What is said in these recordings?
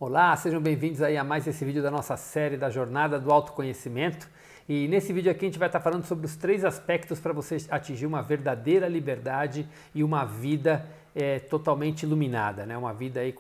Olá, sejam bem-vindos aí a mais esse vídeo da nossa série da Jornada do Autoconhecimento. E nesse vídeo aqui a gente vai estar falando sobre os 3 aspectos para você atingir uma verdadeira liberdade e uma vida totalmente iluminada, né? Uma vida aí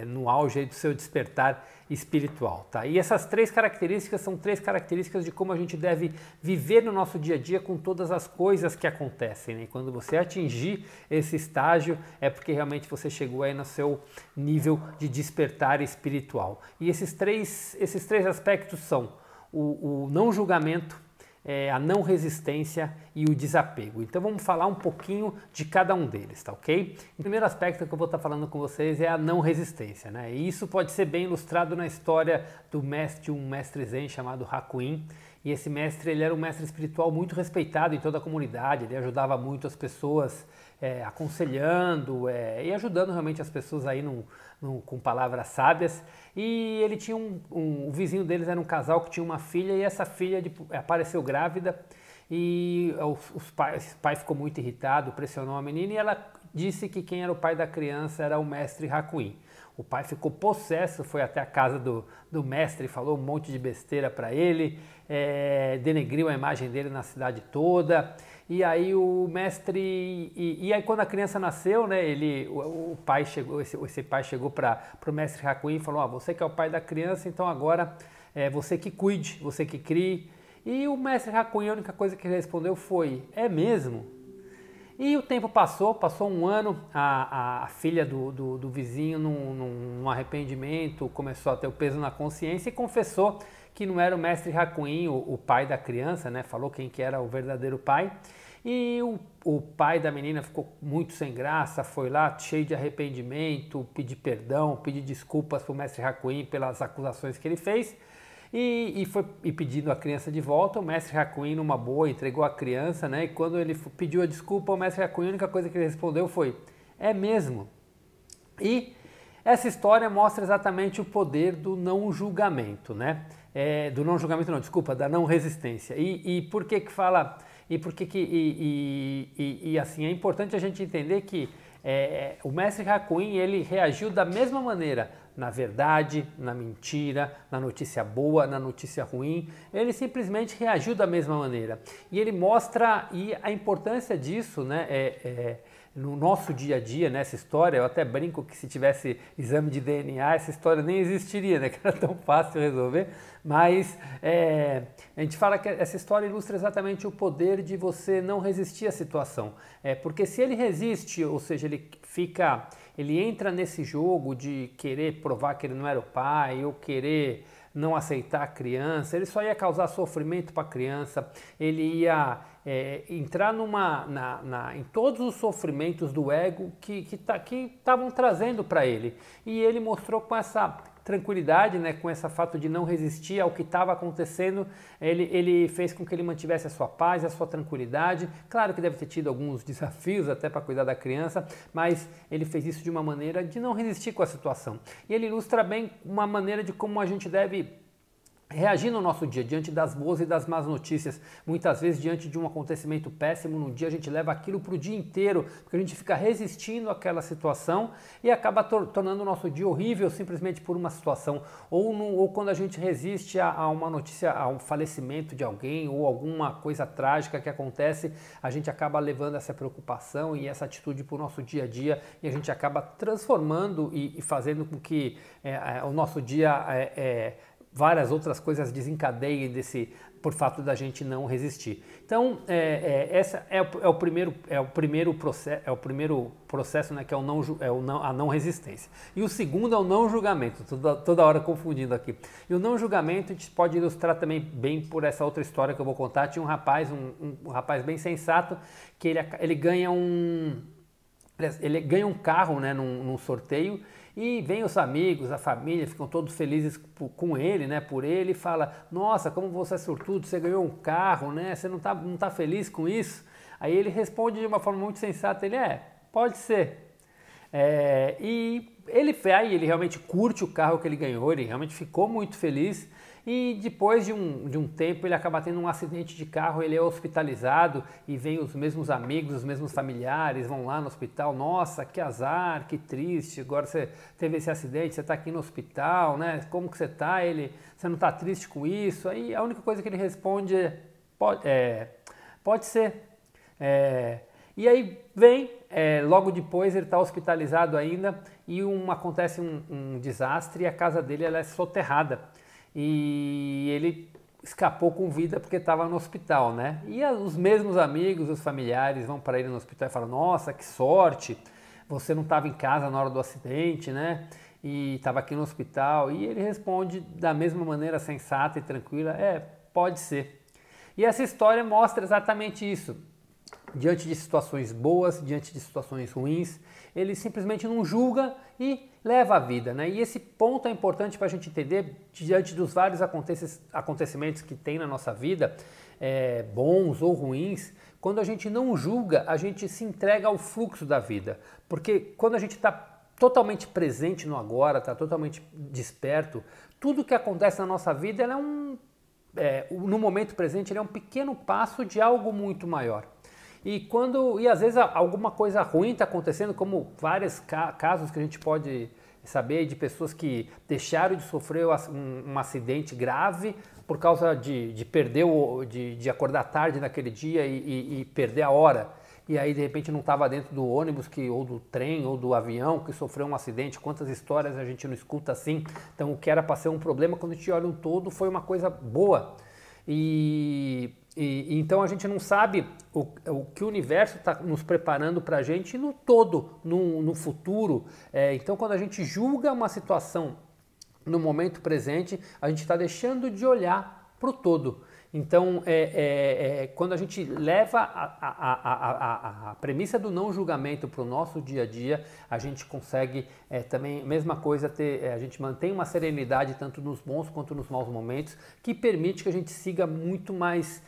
no auge aí do seu despertar espiritual, tá? E essas 3 características são 3 características de como a gente deve viver no nosso dia a dia com todas as coisas que acontecem, né? E quando você atingir esse estágio é porque realmente você chegou aí no seu nível de despertar espiritual. E esses três aspectos são o não julgamento, a não resistência e o desapego. Então vamos falar um pouquinho de cada um deles, tá ok? O primeiro aspecto que eu vou estar falando com vocês é a não resistência, né? E isso pode ser bem ilustrado na história de um mestre zen chamado Hakuin. E esse mestre, ele era um mestre espiritual muito respeitado em toda a comunidade, ele ajudava muito as pessoas, aconselhando e ajudando realmente as pessoas aí com palavras sábias. E ele tinha o vizinho deles era um casal que tinha uma filha e essa filha apareceu grávida e esse pai ficou muito irritado, pressionou a menina e ela disse que quem era o pai da criança era o mestre Hakuin. O pai ficou possesso, foi até a casa do mestre, falou um monte de besteira para ele, denegriu a imagem dele na cidade toda. E aí o mestre, e aí quando a criança nasceu, né, esse pai chegou para o mestre Hakuin e falou: você que é o pai da criança, então agora é você que cuide, você que crie. E o mestre Hakuin, a única coisa que ele respondeu foi: é mesmo? E o tempo passou um ano, a filha do vizinho, num arrependimento, começou a ter o peso na consciência e confessou que não era o mestre Hakuin, o pai da criança, né? Falou quem que era o verdadeiro pai. E o pai da menina ficou muito sem graça, foi lá cheio de arrependimento, pedir perdão, pedir desculpas para o mestre Hakuin pelas acusações que ele fez. E pedindo a criança de volta, o mestre Hakuin, numa boa, entregou a criança, né? E quando ele pediu a desculpa, o mestre Hakuin, a única coisa que ele respondeu foi: é mesmo? E essa história mostra exatamente o poder do não julgamento, né? Do não julgamento não, desculpa, da não resistência. E por que que fala... assim, é importante a gente entender que o mestre Hakuin, ele reagiu da mesma maneira na verdade, na mentira, na notícia boa, na notícia ruim. Ele simplesmente reagiu da mesma maneira. E ele mostra a importância disso, né? No nosso dia a dia, nessa história. Eu até brinco que se tivesse exame de DNA, essa história nem existiria, né? Que era tão fácil resolver. Mas a gente fala que essa história ilustra exatamente o poder de você não resistir à situação. Porque se ele resiste, ou seja, ele entra nesse jogo de querer provar que ele não era o pai, ou querer não aceitar a criança, ele só ia causar sofrimento para a criança, ele ia entrar em todos os sofrimentos do ego que estavam trazendo para ele. E ele mostrou com essa tranquilidade, né, com esse fato de não resistir ao que estava acontecendo, ele fez com que ele mantivesse a sua paz, a sua tranquilidade. Claro que deve ter tido alguns desafios até para cuidar da criança, mas ele fez isso de uma maneira de não resistir com a situação. E ele ilustra bem uma maneira de como a gente deve reagir no nosso dia, diante das boas e das más notícias. Muitas vezes, diante de um acontecimento péssimo no dia, a gente leva aquilo para o dia inteiro, porque a gente fica resistindo àquela situação e acaba tornando o nosso dia horrível simplesmente por uma situação. Ou quando a gente resiste a uma notícia, a um falecimento de alguém ou alguma coisa trágica que acontece, a gente acaba levando essa preocupação e essa atitude para o nosso dia a dia e a gente acaba transformando e fazendo com que o nosso dia... várias outras coisas desencadeiem por fato da gente não resistir. Então, essa é o primeiro processo, né, que é a não resistência. E o segundo é o não julgamento, toda hora confundindo aqui. E o não julgamento a gente pode ilustrar também bem por essa outra história que eu vou contar. Tinha um rapaz bem sensato que ele ganha um carro, né, num sorteio. E vem os amigos, a família, ficam todos felizes com ele, né, por ele, e fala: nossa, como você é sortudo, você ganhou um carro, né, você não tá feliz com isso? Aí ele responde de uma forma muito sensata, pode ser. E ele realmente curte o carro que ele ganhou, ele realmente ficou muito feliz. e depois de um tempo ele acaba tendo um acidente de carro, ele é hospitalizado e vem os mesmos amigos, os mesmos familiares, vão lá no hospital, nossa, que azar, que triste, agora você teve esse acidente, você está aqui no hospital, né? Como que você está? Você não está triste com isso? Aí a única coisa que ele responde é, pode ser. E aí vem, logo depois ele está hospitalizado ainda e acontece um desastre e a casa dele ela é soterrada. E ele escapou com vida porque estava no hospital, né? E os mesmos amigos, os familiares vão para ele no hospital e falam, nossa, que sorte, você não estava em casa na hora do acidente, né? E estava aqui no hospital. E ele responde da mesma maneira sensata e tranquila, pode ser. E essa história mostra exatamente isso. Diante de situações boas, diante de situações ruins, ele simplesmente não julga e leva a vida, né? E esse ponto é importante para a gente entender diante dos vários acontecimentos que tem na nossa vida, bons ou ruins. Quando a gente não julga, a gente se entrega ao fluxo da vida, porque quando a gente está totalmente presente no agora, está totalmente desperto, tudo que acontece na nossa vida ela no momento presente ele é um pequeno passo de algo muito maior. E às vezes alguma coisa ruim está acontecendo, como vários casos que a gente pode saber de pessoas que deixaram de sofrer um acidente grave por causa de perder de acordar tarde naquele dia e perder a hora. E aí de repente não estava dentro do ônibus ou do trem ou do avião que sofreu um acidente. Quantas histórias a gente não escuta assim? Então o que era para ser um problema, quando a gente olha um todo, foi uma coisa boa. Então a gente não sabe o que o universo está nos preparando para a gente no todo, no futuro. Então quando a gente julga uma situação no momento presente, a gente está deixando de olhar para o todo. Então quando a gente leva a premissa do não julgamento para o nosso dia a dia, a gente consegue também, mesma coisa, a gente mantém uma serenidade tanto nos bons quanto nos maus momentos, que permite que a gente siga muito mais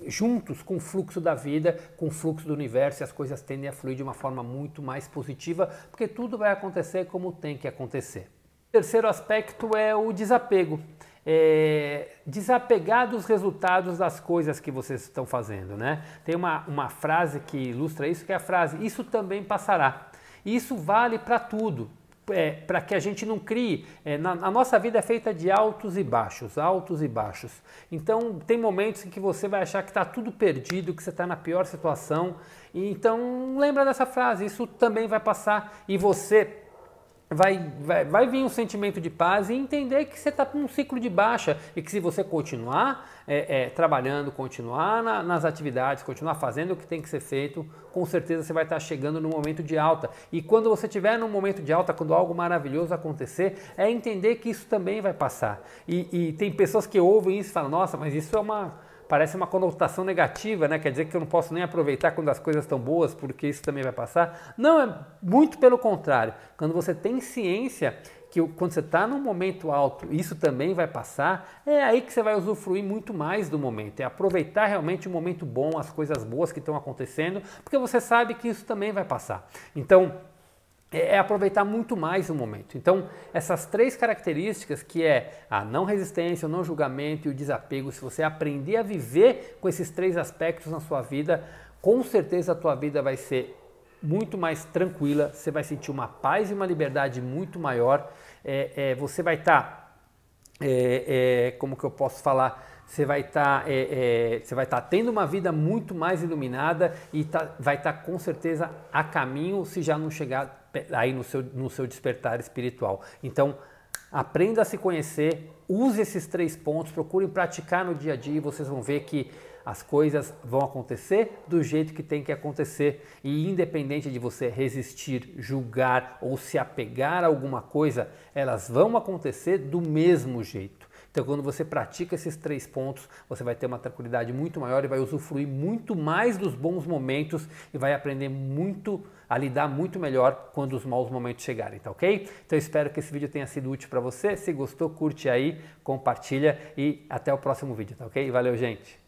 juntos com o fluxo da vida, com o fluxo do universo, e as coisas tendem a fluir de uma forma muito mais positiva, porque tudo vai acontecer como tem que acontecer. O terceiro aspecto é o desapego. Desapegar dos resultados das coisas que vocês estão fazendo, né? Tem uma frase que ilustra isso, que é a frase, isso também passará. E isso vale para tudo. Para que a gente não crie, a nossa vida é feita de altos e baixos, altos e baixos. Então tem momentos em que você vai achar que está tudo perdido, que você está na pior situação, e então lembra dessa frase, isso também vai passar e você vai vir um sentimento de paz e entender que você está num ciclo de baixa e que se você continuar trabalhando, continuar nas atividades, continuar fazendo o que tem que ser feito, com certeza você vai estar chegando no momento de alta. E quando você estiver num momento de alta, quando algo maravilhoso acontecer, entender que isso também vai passar. E tem pessoas que ouvem isso e falam, nossa, mas isso parece uma conotação negativa, né? Quer dizer que eu não posso nem aproveitar quando as coisas estão boas, porque isso também vai passar. Não, é muito pelo contrário. Quando você tem ciência que quando você está num momento alto, isso também vai passar, é aí que você vai usufruir muito mais do momento. É aproveitar realmente o momento bom, as coisas boas que estão acontecendo, porque você sabe que isso também vai passar. Então, aproveitar muito mais o momento. Então, essas três características, que é a não resistência, o não julgamento e o desapego, se você aprender a viver com esses três aspectos na sua vida, com certeza a tua vida vai ser muito mais tranquila, você vai sentir uma paz e uma liberdade muito maior, você vai estar, como que eu posso falar, você vai estar tendo uma vida muito mais iluminada e vai estar com certeza a caminho, se já não chegar aí no seu despertar espiritual. Então, aprenda a se conhecer, use esses três pontos, procure praticar no dia a dia e vocês vão ver que as coisas vão acontecer do jeito que tem que acontecer, e independente de você resistir, julgar ou se apegar a alguma coisa, elas vão acontecer do mesmo jeito. Então, quando você pratica esses três pontos, você vai ter uma tranquilidade muito maior e vai usufruir muito mais dos bons momentos e vai aprender a lidar muito melhor quando os maus momentos chegarem, tá ok? Então, eu espero que esse vídeo tenha sido útil para você. Se gostou, curte aí, compartilha e até o próximo vídeo, tá ok? Valeu, gente!